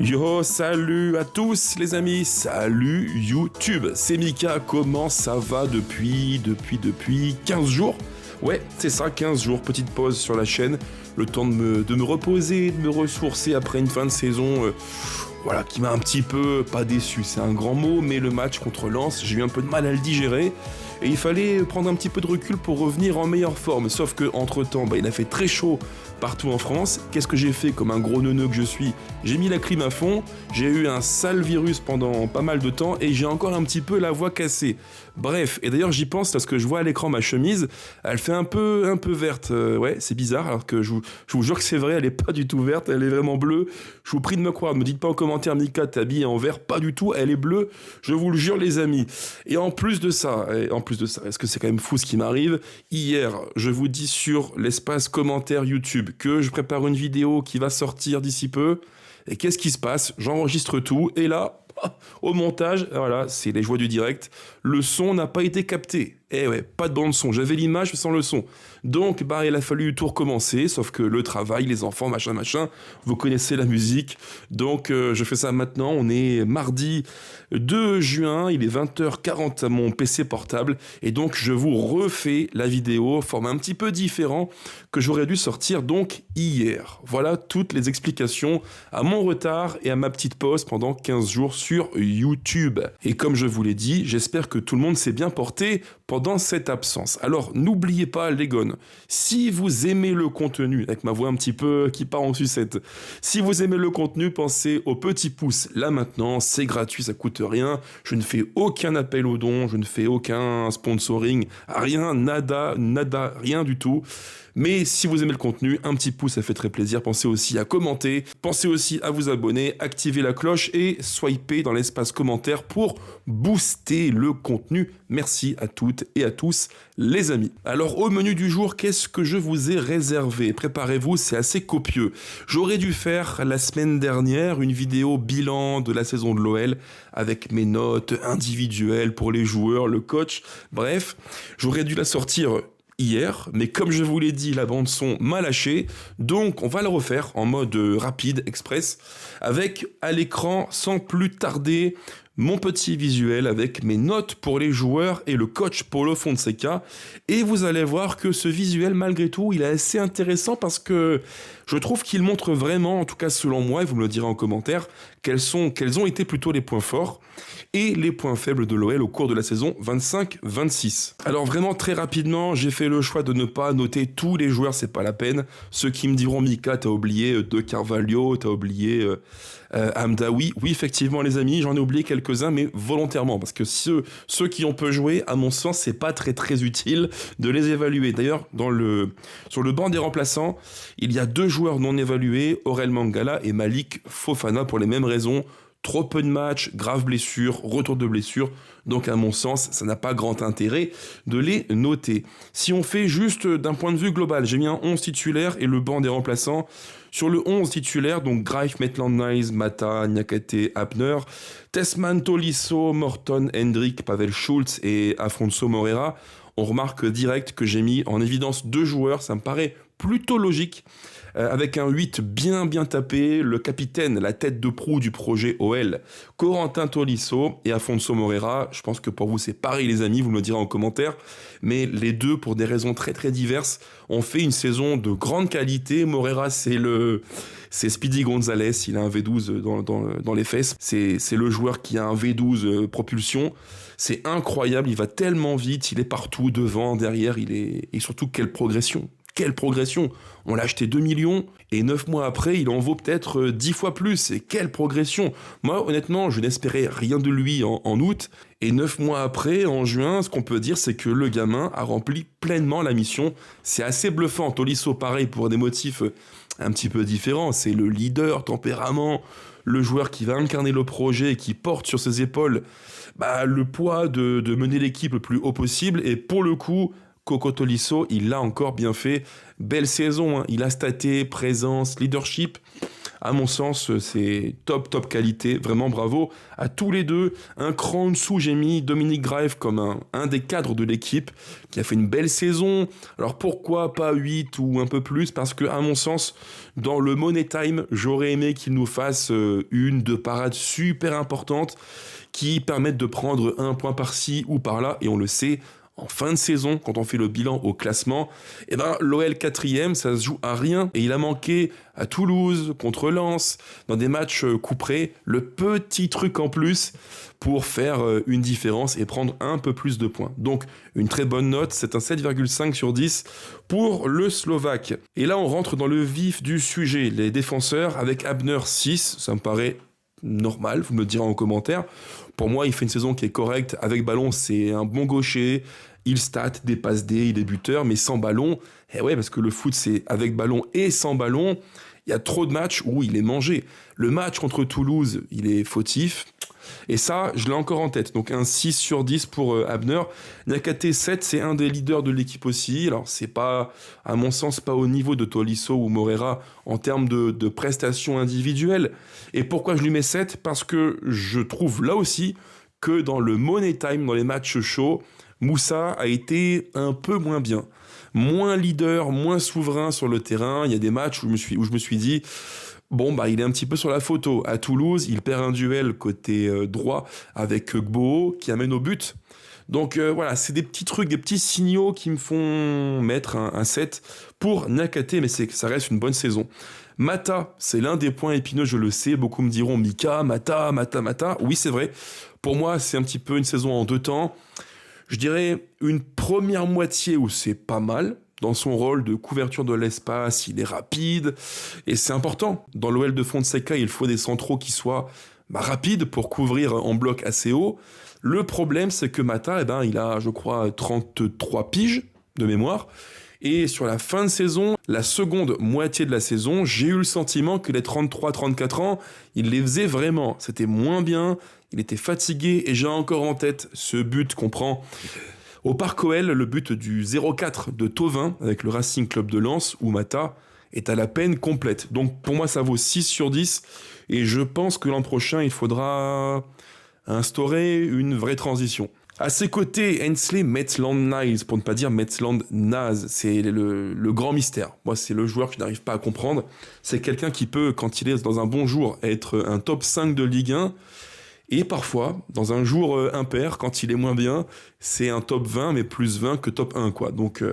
Yo, salut à tous les amis, salut YouTube, c'est Mika, comment ça va depuis 15 jours? Ouais, c'est ça, 15 jours, petite pause sur la chaîne, le temps de me reposer, de me ressourcer après une fin de saison, voilà, qui m'a un petit peu, pas déçu, c'est un grand mot, mais le match contre Lens, j'ai eu un peu de mal à le digérer, et il fallait prendre un petit peu de recul pour revenir en meilleure forme, sauf que entre temps, il a fait très chaud partout en France. Qu'est-ce que j'ai fait comme un gros neuneu que je suis? J'ai mis la clim à fond, j'ai eu un sale virus pendant pas mal de temps et j'ai encore un petit peu la voix cassée. Bref, et d'ailleurs j'y pense parce que je vois à l'écran ma chemise, elle fait un peu verte, ouais c'est bizarre, alors que je vous jure que c'est vrai, elle est pas du tout verte, elle est vraiment bleue. Je vous prie de me croire, ne me dites pas en commentaire Mika t'es habillé en vert, pas du tout, elle est bleue, je vous le jure les amis. Et en plus de ça, est-ce que c'est quand même fou ce qui m'arrive? Hier, je vous dis sur l'espace commentaire YouTube que je prépare une vidéo qui va sortir d'ici peu. Et qu'est-ce qui se passe? J'enregistre tout et là, au montage, voilà, c'est les joies du direct, le son n'a pas été capté. Eh ouais, pas de bande son, j'avais l'image sans le son. Donc, il a fallu tout recommencer, sauf que le travail, les enfants, machin, vous connaissez la musique. Donc, je fais ça maintenant, on est mardi 2 juin, il est 20h40 à mon PC portable, et donc je vous refais la vidéo, format un petit peu différent, que j'aurais dû sortir donc hier. Voilà toutes les explications à mon retard et à ma petite pause pendant 15 jours sur YouTube. Et comme je vous l'ai dit, j'espère que tout le monde s'est bien porté pendant cette absence. Alors n'oubliez pas les gones, si vous aimez le contenu, avec ma voix un petit peu qui part en sucette, si vous aimez le contenu, pensez au petit pouce là maintenant, c'est gratuit, ça coûte rien, je ne fais aucun appel aux dons, je ne fais aucun sponsoring, rien, nada, rien du tout. Mais si vous aimez le contenu, un petit pouce, ça fait très plaisir. Pensez aussi à commenter, pensez aussi à vous abonner, activer la cloche et swiper dans l'espace commentaire pour booster le contenu. Merci à toutes et à tous, les amis. Alors, au menu du jour, qu'est-ce que je vous ai réservé? Préparez-vous, c'est assez copieux. J'aurais dû faire la semaine dernière une vidéo bilan de la saison de l'OL avec mes notes individuelles pour les joueurs, le coach. Bref, j'aurais dû la sortir hier, mais comme je vous l'ai dit, la bande son m'a lâché, donc on va le refaire en mode rapide, express, avec à l'écran, sans plus tarder, mon petit visuel avec mes notes pour les joueurs et le coach Paulo Fonseca, et vous allez voir que ce visuel, malgré tout, il est assez intéressant parce que je trouve qu'il montre vraiment, en tout cas selon moi, et vous me le direz en commentaire, quels ont été plutôt les points forts et les points faibles de l'OL au cours de la saison 25-26. Alors vraiment très rapidement, j'ai fait le choix de ne pas noter tous les joueurs, c'est pas la peine. Ceux qui me diront Mika, t'as oublié De Carvalho, t'as oublié Hamdaoui. Oui, effectivement les amis, j'en ai oublié quelques-uns, mais volontairement, parce que ceux qui ont peu joué, à mon sens, c'est pas très utile de les évaluer. D'ailleurs, sur le banc des remplaçants, il y a 2 joueurs non évalués, Aurel Mangala et Malik Fofana, pour les mêmes raisons. Trop peu de matchs, grave blessure, retour de blessure, donc à mon sens, ça n'a pas grand intérêt de les noter. Si on fait juste d'un point de vue global, j'ai mis un 11 titulaire et le banc des remplaçants. Sur le 11 titulaire, donc Greif, Maitland-Niles, Mata, Niakate, Abner, Tessman, Tolisso, Morton, Hendrik, Pavel Schulz et Afonso Moreira, on remarque direct que j'ai mis en évidence 2 joueurs, ça me paraît plutôt logique. Avec un 8 bien tapé, le capitaine, la tête de proue du projet OL, Corentin Tolisso et Afonso Moreira. Je pense que pour vous c'est pareil les amis, vous me le direz en commentaire, mais les deux, pour des raisons très diverses, ont fait une saison de grande qualité. Moreira c'est Speedy Gonzalez, il a un V12 dans les fesses, c'est le joueur qui a un V12 propulsion, c'est incroyable, il va tellement vite, il est partout, devant, derrière, et surtout quelle progression! Quelle progression! On l'a acheté 2 millions et 9 mois après, il en vaut peut-être 10 fois plus. Et quelle progression! Moi, honnêtement, je n'espérais rien de lui en août. Et 9 mois après, en juin, ce qu'on peut dire, c'est que le gamin a rempli pleinement la mission. C'est assez bluffant. Tolisso, pareil, pour des motifs un petit peu différents. C'est le leader, tempérament, le joueur qui va incarner le projet et qui porte sur ses épaules le poids de mener l'équipe le plus haut possible. Et pour le coup, Coco Tolisso, il l'a encore bien fait. Belle saison, hein. Il a staté, présence, leadership. À mon sens, c'est top qualité. Vraiment bravo à tous les deux. Un cran en dessous, j'ai mis Dominic Graeff comme un des cadres de l'équipe qui a fait une belle saison. Alors pourquoi pas 8 ou un peu plus? Parce que, à mon sens, dans le Money Time, j'aurais aimé qu'il nous fasse une, deux parades super importantes qui permettent de prendre un point par-ci ou par-là. Et on le sait, en fin de saison, quand on fait le bilan au classement, eh ben, l'OL 4e, ça se joue à rien. Et il a manqué à Toulouse, contre Lens, dans des matchs couperés, le petit truc en plus pour faire une différence et prendre un peu plus de points. Donc, une très bonne note, c'est un 7,5 sur 10 pour le Slovaque. Et là, on rentre dans le vif du sujet. Les défenseurs, avec Abner 6, ça me paraît normal, vous me le direz en commentaire. Pour moi, il fait une saison qui est correcte. Avec ballon, c'est un bon gaucher. Il stat, des passes D, il est buteur, mais sans ballon, eh ouais, parce que le foot, c'est avec ballon et sans ballon. Il y a trop de matchs où il est mangé. Le match contre Toulouse, il est fautif. Et ça, je l'ai encore en tête. Donc un 6 sur 10 pour Abner. Niakate 7, c'est un des leaders de l'équipe aussi. Alors c'est pas, à mon sens, pas au niveau de Tolisso ou Moreira en termes de prestations individuelles. Et pourquoi je lui mets 7? Parce que je trouve là aussi que dans le Money Time, dans les matchs chauds, Moussa a été un peu moins bien. Moins leader, moins souverain sur le terrain. Il y a des matchs où je me suis dit, bon, bah, il est un petit peu sur la photo. À Toulouse, il perd un duel côté droit avec Gbo qui amène au but. Donc voilà, c'est des petits trucs, des petits signaux qui me font mettre un 7 pour Niakate, mais ça reste une bonne saison. Mata, c'est l'un des points épineux, je le sais. Beaucoup me diront Mika, Mata. Oui, c'est vrai. Pour moi, c'est un petit peu une saison en 2 temps. Je dirais une première moitié où c'est pas mal. Dans son rôle de couverture de l'espace, il est rapide. Et c'est important. Dans l'OL de Fonseca, il faut des centraux qui soient rapides pour couvrir en bloc assez haut. Le problème, c'est que Mata, il a, je crois, 33 piges de mémoire. Et sur la fin de saison, la seconde moitié de la saison, j'ai eu le sentiment que les 33-34 ans, il les faisait vraiment. C'était moins bien, il était fatigué, et j'ai encore en tête ce but qu'on prend au Parc OL, le but du 0-4 de Thauvin avec le Racing Club de Lens, où Mata est à la peine complète. Donc pour moi, ça vaut 6 sur 10, et je pense que l'an prochain, il faudra instaurer une vraie transition. À ses côtés, Hensley Maitland-Niles, pour ne pas dire Maitland-Naz, c'est le grand mystère. Moi, c'est le joueur que je n'arrive pas à comprendre. C'est quelqu'un qui peut, quand il est dans un bon jour, être un top 5 de Ligue 1, et parfois, dans un jour impair, quand il est moins bien, c'est un top 20, mais plus 20 que top 1, quoi. Donc,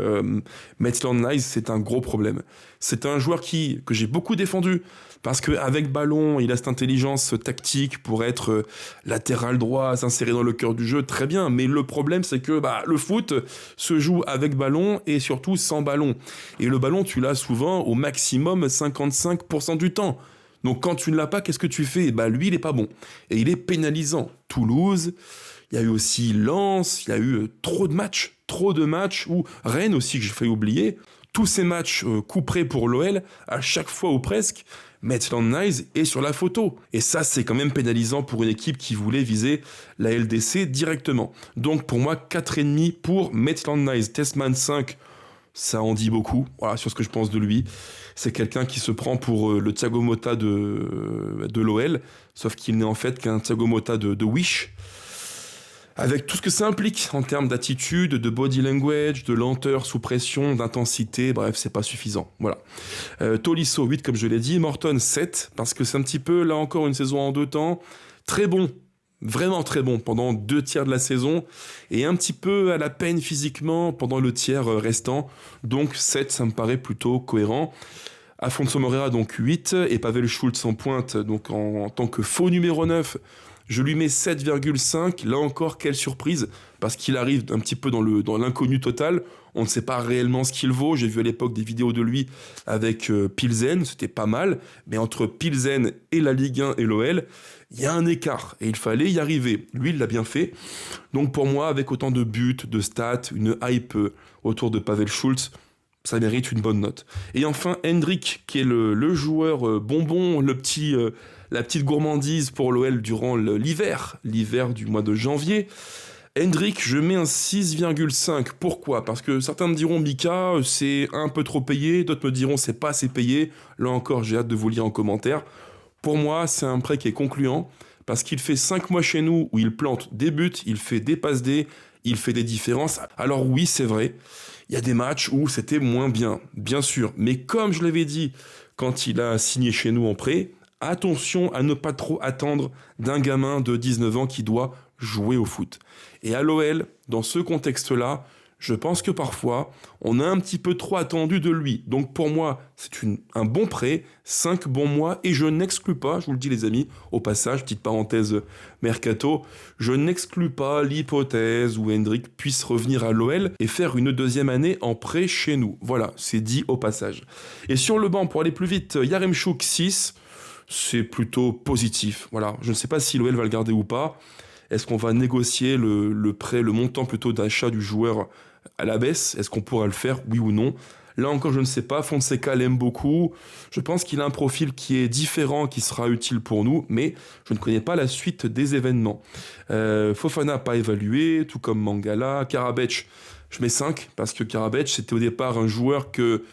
Maitland-Niles, c'est un gros problème. C'est un joueur que j'ai beaucoup défendu, parce qu'avec ballon, il a cette intelligence tactique pour être latéral droit, s'insérer dans le cœur du jeu, très bien. Mais le problème, c'est que le foot se joue avec ballon et surtout sans ballon. Et le ballon, tu l'as souvent au maximum 55% du temps. Donc quand tu ne l'as pas, qu'est-ce que tu fais? Lui, il est pas bon. Et il est pénalisant. Toulouse, il y a eu aussi Lens, il y a eu trop de matchs, ou Rennes aussi que j'ai failli oublier. Tous ces matchs couperés pour l'OL, à chaque fois ou presque, Maitland-Niles est sur la photo. Et ça, c'est quand même pénalisant pour une équipe qui voulait viser la LDC directement. Donc pour moi, 4,5 pour Maitland-Niles. Testman 5, ça en dit beaucoup, voilà, sur ce que je pense de lui. C'est quelqu'un qui se prend pour le Thiago Motta de l'OL, sauf qu'il n'est en fait qu'un Thiago Motta de Wish, avec tout ce que ça implique en termes d'attitude, de body language, de lenteur sous pression, d'intensité, bref, c'est pas suffisant. Voilà. Tolisso 8, comme je l'ai dit, Morton 7, parce que c'est un petit peu, là encore, une saison en 2 temps, très bon, vraiment très bon pendant 2 tiers de la saison, et un petit peu à la peine physiquement pendant le tiers restant, donc 7, ça me paraît plutôt cohérent. Afonso Moreira, donc 8, et Pavel Schultz en pointe, donc en tant que faux numéro 9, je lui mets 7,5. Là encore, quelle surprise, parce qu'il arrive un petit peu dans l'inconnu total. On ne sait pas réellement ce qu'il vaut. J'ai vu à l'époque des vidéos de lui avec Pilsen, c'était pas mal. Mais entre Pilsen et la Ligue 1 et l'OL, il y a un écart. Et il fallait y arriver. Lui, il l'a bien fait. Donc pour moi, avec autant de buts, de stats, une hype autour de Pavel Schultz, ça mérite une bonne note. Et enfin, Hendrik, qui est le joueur bonbon, la petite gourmandise pour l'OL durant l'hiver du mois de janvier. Hendrik, je mets un 6,5. Pourquoi? Parce que certains me diront, Mika, c'est un peu trop payé, d'autres me diront, c'est pas assez payé. Là encore, j'ai hâte de vous lire en commentaire. Pour moi, c'est un prêt qui est concluant parce qu'il fait 5 mois chez nous où il plante des buts, il fait des passes D, il fait des différences. Alors oui, c'est vrai, il y a des matchs où c'était moins bien, bien sûr. Mais comme je l'avais dit quand il a signé chez nous en prêt, attention à ne pas trop attendre d'un gamin de 19 ans qui doit jouer au foot. Et à l'OL, dans ce contexte-là, je pense que parfois, on a un petit peu trop attendu de lui. Donc pour moi, c'est un bon prêt, 5 bons mois, et je n'exclus pas, je vous le dis les amis, au passage, petite parenthèse mercato, je n'exclus pas l'hypothèse où Hendrick puisse revenir à l'OL et faire une deuxième année en prêt chez nous. Voilà, c'est dit au passage. Et sur le banc, pour aller plus vite, Yaremchuk 6, c'est plutôt positif. Voilà, je ne sais pas si l'OL va le garder ou pas. Est-ce qu'on va négocier le prêt, le montant plutôt d'achat du joueur à la baisse? Est-ce qu'on pourra le faire, oui ou non? Là encore, je ne sais pas. Fonseca l'aime beaucoup. Je pense qu'il a un profil qui est différent, qui sera utile pour nous, mais je ne connais pas la suite des événements. Fofana pas évalué, tout comme Mangala. Karabec, je mets 5, parce que Karabec, c'était au départ un joueur que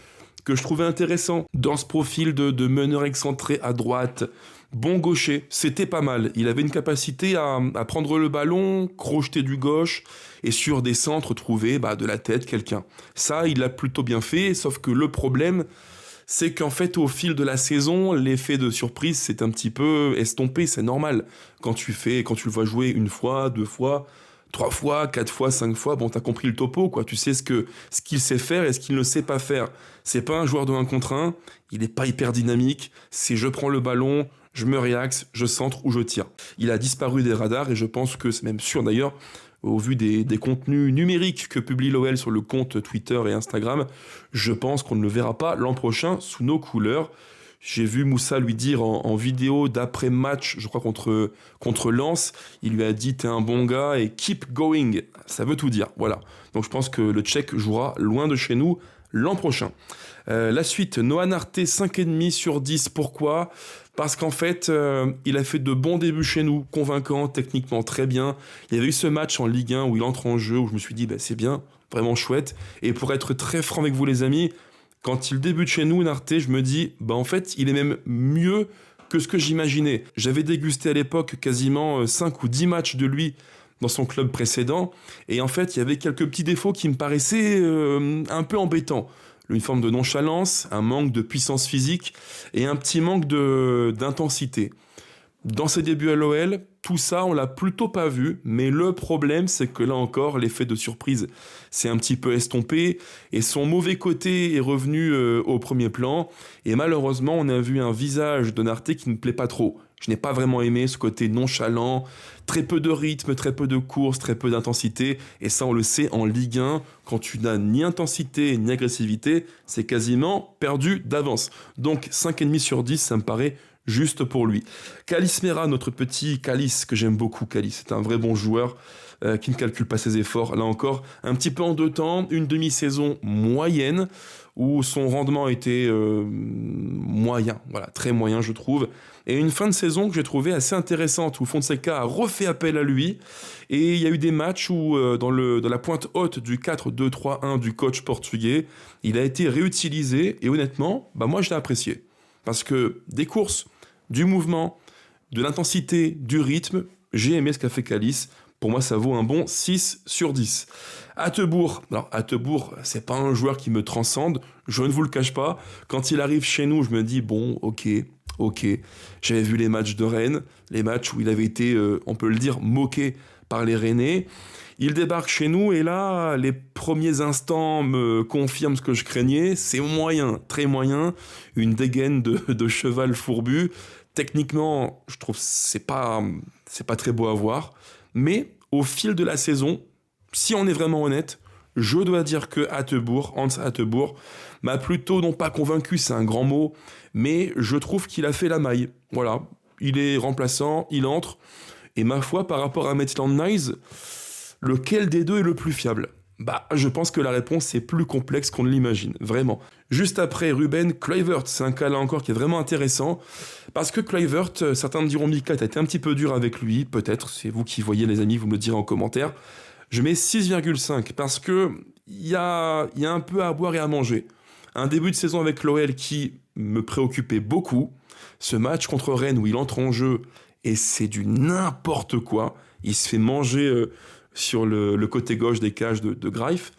je trouvais intéressant. Dans ce profil de meneur excentré à droite, bon gaucher, c'était pas mal. Il avait une capacité à prendre le ballon, crocheter du gauche et sur des centres trouver de la tête quelqu'un. Ça, il l'a plutôt bien fait, sauf que le problème, c'est qu'en fait, au fil de la saison, l'effet de surprise s'est un petit peu estompé, c'est normal. Quand tu le vois jouer une fois, 2 fois, 3 fois, 4 fois, 5 fois, bon, t'as compris le topo, quoi. Tu sais ce qu'il sait faire et ce qu'il ne sait pas faire. C'est pas un joueur de 1 contre 1, il est pas hyper dynamique, c'est je prends le ballon, je me réaxe, je centre ou je tire. Il a disparu des radars et je pense que c'est même sûr d'ailleurs, au vu des contenus numériques que publie l'OL sur le compte Twitter et Instagram, je pense qu'on ne le verra pas l'an prochain sous nos couleurs. J'ai vu Moussa lui dire en vidéo d'après-match, je crois contre Lens, il lui a dit « t'es un bon gars et keep going ». Ça veut tout dire, voilà. Donc je pense que le Tchèque jouera loin de chez nous l'an prochain. La suite, Noah Narté, 5,5 sur 10. Pourquoi ? Parce qu'en fait, il a fait de bons débuts chez nous, convaincant, techniquement très bien. Il y avait eu ce match en Ligue 1 où il entre en jeu, où je me suis dit, c'est bien, vraiment chouette. Et pour être très franc avec vous les amis, quand il débute chez nous, Narté, je me dis, en fait, il est même mieux que ce que j'imaginais. J'avais dégusté à l'époque quasiment 5 ou 10 matchs de lui dans son club précédent. Et en fait, il y avait quelques petits défauts qui me paraissaient un peu embêtants. Une forme de nonchalance, un manque de puissance physique et un petit manque d'intensité. Dans ses débuts à l'OL, tout ça, on l'a plutôt pas vu, mais le problème, c'est que là encore, l'effet de surprise s'est un petit peu estompé et son mauvais côté est revenu au premier plan. Et malheureusement, on a vu un visage de Narté qui ne plaît pas trop. Je n'ai pas vraiment aimé ce côté nonchalant, très peu de rythme, très peu de course, très peu d'intensité. Et ça, on le sait, en Ligue 1, quand tu n'as ni intensité ni agressivité, c'est quasiment perdu d'avance. Donc 5,5 sur 10, ça me paraît juste pour lui. Kalis Mera, notre petit Kalis, que j'aime beaucoup, Kalis, c'est un vrai bon joueur qui ne calcule pas ses efforts. Là encore, un petit peu en 2 temps, une demi-saison moyenne, où son rendement était moyen, voilà, très moyen je trouve, et une fin de saison que j'ai trouvé assez intéressante, où Fonseca a refait appel à lui, et il y a eu des matchs où dans la pointe haute du 4-2-3-1 du coach portugais, il a été réutilisé, et honnêtement, moi je l'ai apprécié, parce que des courses, du mouvement, de l'intensité, du rythme, j'ai aimé ce qu'a fait Kalis. Pour moi, ça vaut un bon 6 sur 10. Attebourg, alors Attebourg, c'est pas un joueur qui me transcende, je ne vous le cache pas. Quand il arrive chez nous, je me dis, bon, ok. J'avais vu les matchs de Rennes, les matchs où il avait été, on peut le dire, moqué par les Rennais. Il débarque chez nous et là, les premiers instants me confirment ce que je craignais. C'est moyen, très moyen, une dégaine de cheval fourbu. Techniquement, je trouve que c'est pas très beau à voir. Mais au fil de la saison, si on est vraiment honnête, je dois dire que Hans Attebourg, m'a plutôt, non pas convaincu, c'est un grand mot, mais je trouve qu'il a fait la maille. Voilà, il est remplaçant, il entre, et ma foi, par rapport à Maitland-Niles, lequel des deux est le plus fiable ? Je pense que la réponse est plus complexe qu'on ne l'imagine, vraiment. Juste après, Ruben Kluivert, c'est un cas là encore qui est vraiment intéressant, parce que Kluivert, certains me diront, Mika, t'as été un petit peu dur avec lui, peut-être, c'est vous qui voyez les amis, vous me le direz en commentaire. Je mets 6,5, parce que il y a un peu à boire et à manger. Un début de saison avec l'OL qui me préoccupait beaucoup, Ce match contre Rennes où il entre en jeu et c'est du n'importe quoi. Il se fait manger sur le côté gauche des cages de Greif.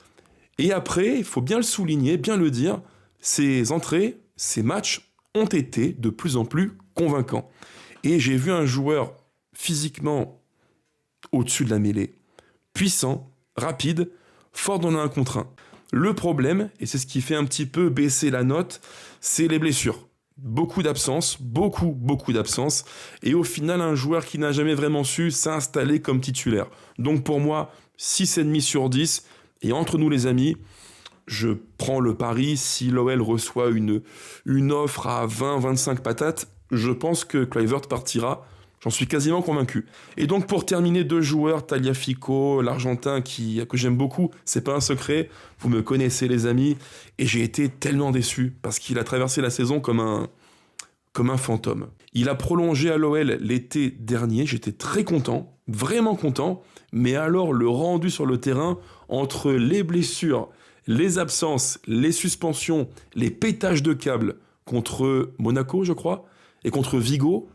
Et après, il faut bien le souligner, bien le dire, ses entrées, ses matchs ont été de plus en plus convaincants. Et j'ai vu un joueur physiquement au-dessus de la mêlée, puissant, rapide, fort dans le 1 contre 1. Le problème, et c'est ce qui fait un petit peu baisser la note, c'est les blessures. Beaucoup d'absences, beaucoup d'absences, et au final, un joueur qui n'a jamais vraiment su s'installer comme titulaire. Donc pour moi, 6,5 sur 10, et entre nous les amis, je prends le pari, si l'OL reçoit une offre à 20-25 patates, je pense que Kluivert partira. J'en suis quasiment convaincu. Et donc pour terminer, 2 joueurs, Tagliafico, l'Argentin que j'aime beaucoup, c'est pas un secret, vous me connaissez les amis, et j'ai été tellement déçu, parce qu'il a traversé la saison comme un fantôme. Il a prolongé à l'OL l'été dernier, j'étais très content, vraiment content, mais alors le rendu sur le terrain, entre les blessures, les absences, les suspensions, les pétages de câbles contre Monaco, je crois, et contre Vigo,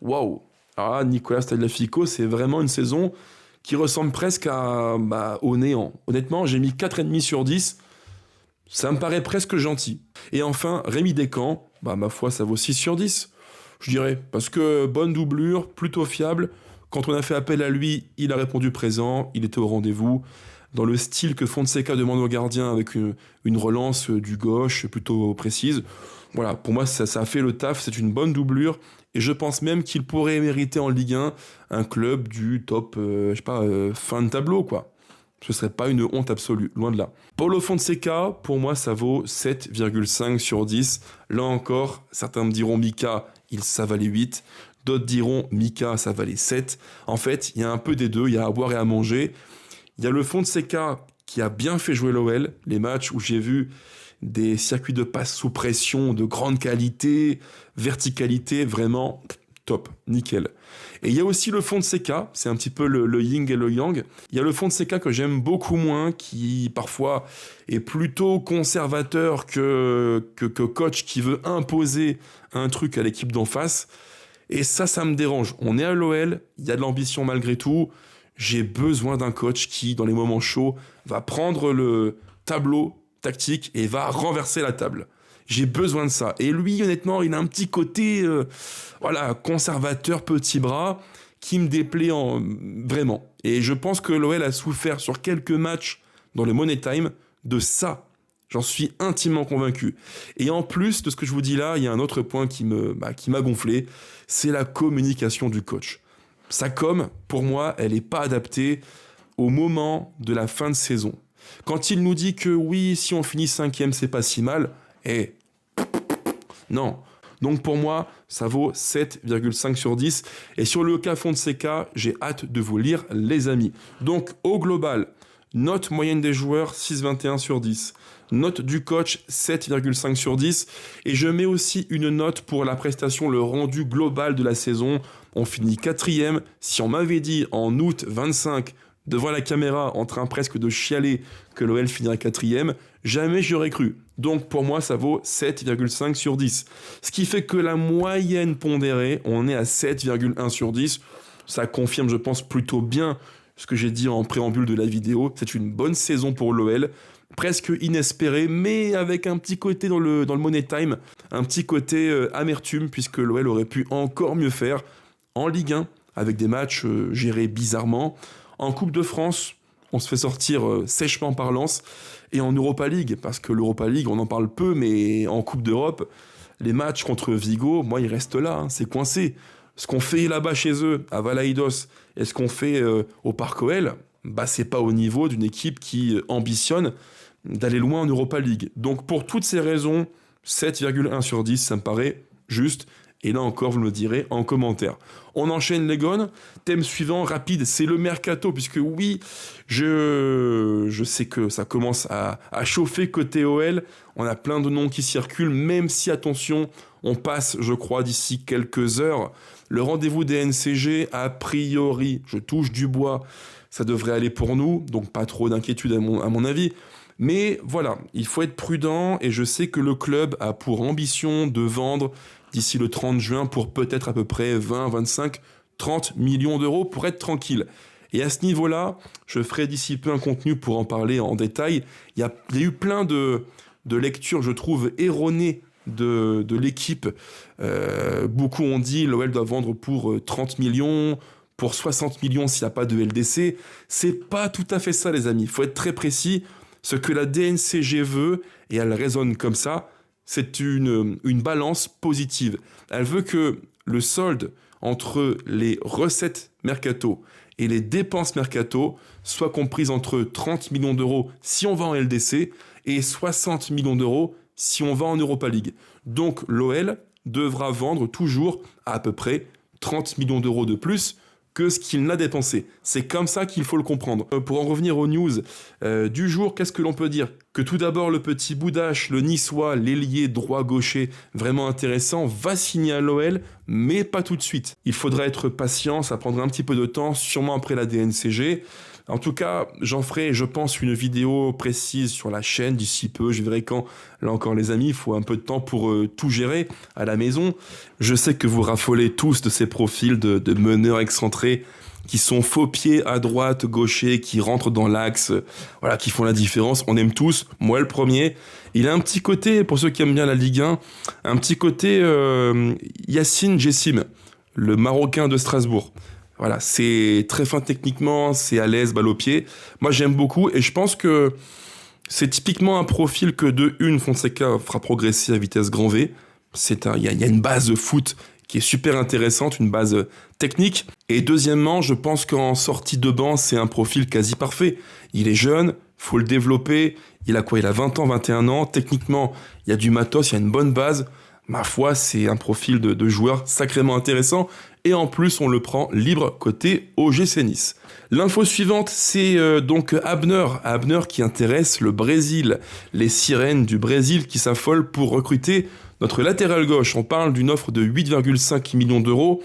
waouh! Ah, Nicolas Tagliafico, c'est vraiment une saison qui ressemble presque au néant. Honnêtement, j'ai mis 4,5 sur 10. Ça me paraît presque gentil. Et enfin, Rémi Descamps, ma foi, ça vaut 6 sur 10, je dirais. Parce que bonne doublure, plutôt fiable. Quand on a fait appel à lui, il a répondu présent, il était au rendez-vous. Dans le style que Fonseca demande au gardien, avec une relance du gauche plutôt précise. Voilà, pour moi, ça a fait le taf, c'est une bonne doublure. Et je pense même qu'il pourrait mériter en Ligue 1 un club du top, fin de tableau, quoi. Ce serait pas une honte absolue, loin de là. Paulo Fonseca, pour moi, ça vaut 7,5 sur 10. Là encore, certains me diront Mika, ça valait 8. D'autres diront Mika, ça valait 7. En fait, il y a un peu des deux, il y a à boire et à manger. Il y a le Fonseca qui a bien fait jouer l'OL, les matchs où j'ai vu des circuits de passe sous pression de grande qualité, verticalité, vraiment top, nickel. Et il y a aussi le Fonseca, c'est un petit peu le yin et le yang. Il y a le Fonseca que j'aime beaucoup moins, qui parfois est plutôt conservateur que coach qui veut imposer un truc à l'équipe d'en face. Et ça me dérange. On est à l'OL, il y a de l'ambition malgré tout. J'ai besoin d'un coach qui, dans les moments chauds, va prendre le tableau tactique et va renverser la table. J'ai besoin de ça. Et lui, honnêtement, il a un petit côté conservateur, petit bras, qui me déplaît vraiment. Et je pense que l'OL a souffert sur quelques matchs dans le Money Time de ça. J'en suis intimement convaincu. Et en plus de ce que je vous dis là, il y a un autre point qui m'a gonflé, c'est la communication du coach. Sa com, pour moi, elle n'est pas adaptée au moment de la fin de saison. Quand il nous dit que oui, si on finit 5e, c'est pas si mal, non. Donc pour moi, ça vaut 7,5 sur 10. Et sur le cas Fonseca, j'ai hâte de vous lire, les amis. Donc au global, note moyenne des joueurs, 6,21 sur 10. Note du coach, 7,5 sur 10. Et je mets aussi une note pour la prestation, le rendu global de la saison. On finit 4e. Si on m'avait dit en août 25, devant la caméra, en train presque de chialer que l'OL finirait 4e, jamais j'y aurais cru. Donc pour moi, ça vaut 7,5 sur 10. Ce qui fait que la moyenne pondérée, on est à 7,1 sur 10. Ça confirme, je pense, plutôt bien ce que j'ai dit en préambule de la vidéo. C'est une bonne saison pour l'OL. Presque inespéré, mais avec un petit côté dans le Money Time, un petit côté amertume, puisque l'OL aurait pu encore mieux faire en Ligue 1, avec des matchs gérés bizarrement. En Coupe de France, on se fait sortir sèchement par Lens, et en Europa League, parce que l'Europa League, on en parle peu, mais en Coupe d'Europe, les matchs contre Vigo, moi, ils restent là, c'est coincé. Ce qu'on fait là-bas chez eux, à Valaidos, et ce qu'on fait au Parc OL, c'est pas au niveau d'une équipe qui ambitionne d'aller loin en Europa League. Donc pour toutes ces raisons, 7,1 sur 10, ça me paraît juste. Et là encore, vous me le direz en commentaire. On enchaîne les gones. Thème suivant, rapide, c'est le mercato, puisque oui, je sais que ça commence à chauffer côté OL. On a plein de noms qui circulent, même si, attention, on passe, je crois, d'ici quelques heures. Le rendez-vous des NCG, a priori, je touche du bois, ça devrait aller pour nous, donc pas trop d'inquiétude à mon avis. Mais voilà, il faut être prudent et je sais que le club a pour ambition de vendre d'ici le 30 juin pour peut-être à peu près 20, 25, 30 millions d'euros pour être tranquille. Et à ce niveau-là, je ferai d'ici peu un contenu pour en parler en détail. Il y a eu plein de lectures, je trouve, erronées de l'équipe. Beaucoup ont dit l'OL doit vendre pour 30 millions, pour 60 millions s'il n'y a pas de LDC. C'est pas tout à fait ça, les amis. Il faut être très précis. Ce que la DNCG veut, et elle raisonne comme ça, c'est une balance positive. Elle veut que le solde entre les recettes mercato et les dépenses mercato soit comprise entre 30 millions d'euros si on va en LDC et 60 millions d'euros si on va en Europa League. Donc l'OL devra vendre toujours à peu près 30 millions d'euros de plus que ce qu'il n'a dépensé. C'est comme ça qu'il faut le comprendre. Pour en revenir aux news du jour, qu'est-ce que l'on peut dire? Que tout d'abord, le petit Boudache, le niçois, l'ailier droit-gaucher, vraiment intéressant, va signer à l'OL, mais pas tout de suite. Il faudra être patient, ça prendra un petit peu de temps, sûrement après la DNCG. En tout cas, j'en ferai, je pense, une vidéo précise sur la chaîne d'ici peu. Je verrai quand. Là encore, les amis, il faut un peu de temps pour tout gérer à la maison. Je sais que vous raffolez tous de ces profils de meneurs excentrés qui sont faux pieds à droite, gaucher, qui rentrent dans l'axe, voilà, qui font la différence. On aime tous, moi le premier. Il a un petit côté, pour ceux qui aiment bien la Ligue 1, un petit côté Yacine Jessim, le Marocain de Strasbourg. Voilà, c'est très fin techniquement, c'est à l'aise, balle au pied. Moi, j'aime beaucoup et je pense que c'est typiquement un profil que de une, Fonseca fera progresser à vitesse grand V. Il y a une base de foot qui est super intéressante, une base technique. Et deuxièmement, je pense qu'en sortie de banc, c'est un profil quasi parfait. Il est jeune, faut le développer. Il a quoi? Il a 20 ans, 21 ans. Techniquement, il y a du matos, il y a une bonne base. Ma foi, c'est un profil de joueur sacrément intéressant. Et en plus, on le prend libre côté OGC Nice. L'info suivante, c'est donc Abner qui intéresse le Brésil. Les sirènes du Brésil qui s'affolent pour recruter notre latéral gauche. On parle d'une offre de 8,5 millions d'euros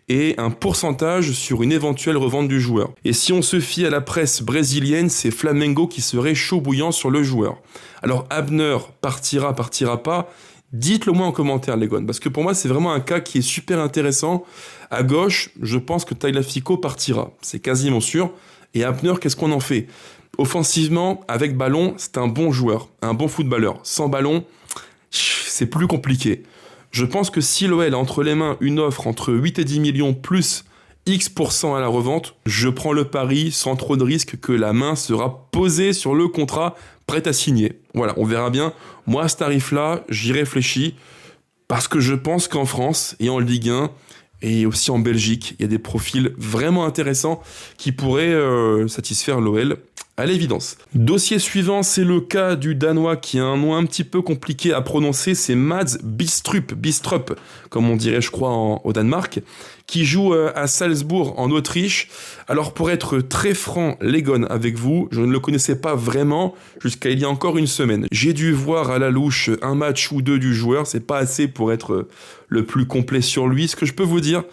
et un pourcentage sur une éventuelle revente du joueur. Et si on se fie à la presse brésilienne, c'est Flamengo qui serait chaud bouillant sur le joueur. Alors Abner partira pas? Dites-le moi en commentaire, les gars, parce que pour moi, c'est vraiment un cas qui est super intéressant. À gauche, je pense que Tagliafico partira. C'est quasiment sûr. Et Abner, qu'est-ce qu'on en fait? Offensivement, avec ballon, c'est un bon joueur, un bon footballeur. Sans ballon, c'est plus compliqué. Je pense que si l'OL a entre les mains une offre entre 8 et 10 millions plus X% à la revente, je prends le pari sans trop de risque que la main sera posée sur le contrat prêt à signer. Voilà, on verra bien. Moi, à ce tarif-là, j'y réfléchis parce que je pense qu'en France et en Ligue 1 et aussi en Belgique, il y a des profils vraiment intéressants qui pourraient satisfaire l'OL à l'évidence. Dossier suivant, c'est le cas du Danois qui a un nom un petit peu compliqué à prononcer, c'est Mads Bistrup, comme on dirait je crois au Danemark, qui joue à Salzbourg en Autriche. Alors pour être très franc, les gars, avec vous, je ne le connaissais pas vraiment jusqu'à il y a encore une semaine. J'ai dû voir à la louche un match ou deux du joueur, c'est pas assez pour être le plus complet sur lui. Ce que je peux vous dire,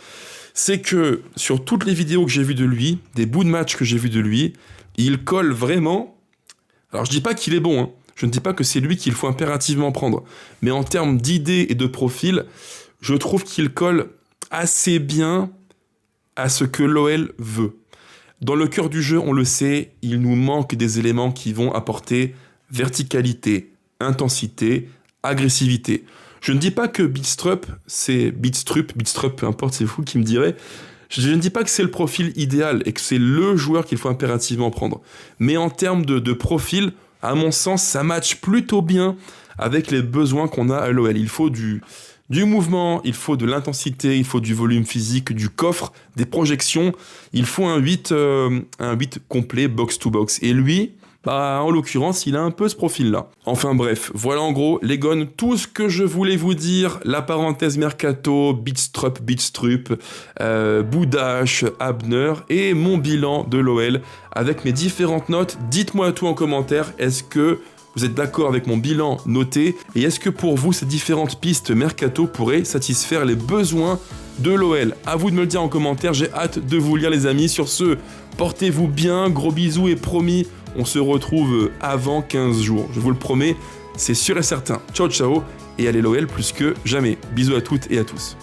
c'est que sur toutes les vidéos que j'ai vues de lui, des bouts de match que j'ai vus de lui, il colle vraiment. Alors je dis pas qu'il est bon, hein. Je ne dis pas que c'est lui qu'il faut impérativement prendre. Mais en termes d'idées et de profil, je trouve qu'il colle assez bien à ce que l'OL veut. Dans le cœur du jeu, on le sait, il nous manque des éléments qui vont apporter verticalité, intensité, agressivité. Je ne dis pas que Bistrup, peu importe, c'est vous qui me direz. Je ne dis pas que c'est le profil idéal et que c'est le joueur qu'il faut impérativement prendre. Mais en termes de profil, à mon sens, ça matche plutôt bien avec les besoins qu'on a à l'OL. Il faut du mouvement, il faut de l'intensité, il faut du volume physique, du coffre, des projections. Il faut un 8 complet box-to-box. Et lui, en l'occurrence, il a un peu ce profil-là. Enfin bref, voilà en gros, les gars, tout ce que je voulais vous dire, la parenthèse mercato, Bistrup, Boudache, Abner et mon bilan de l'OL avec mes différentes notes. Dites-moi tout en commentaire, est-ce que vous êtes d'accord avec mon bilan noté? Et est-ce que pour vous, ces différentes pistes mercato pourraient satisfaire les besoins de l'OL? À vous de me le dire en commentaire, j'ai hâte de vous lire les amis. Sur ce, portez-vous bien, gros bisous et promis, on se retrouve avant 15 jours. Je vous le promets, c'est sûr et certain. Ciao ciao et allez l'OL plus que jamais. Bisous à toutes et à tous.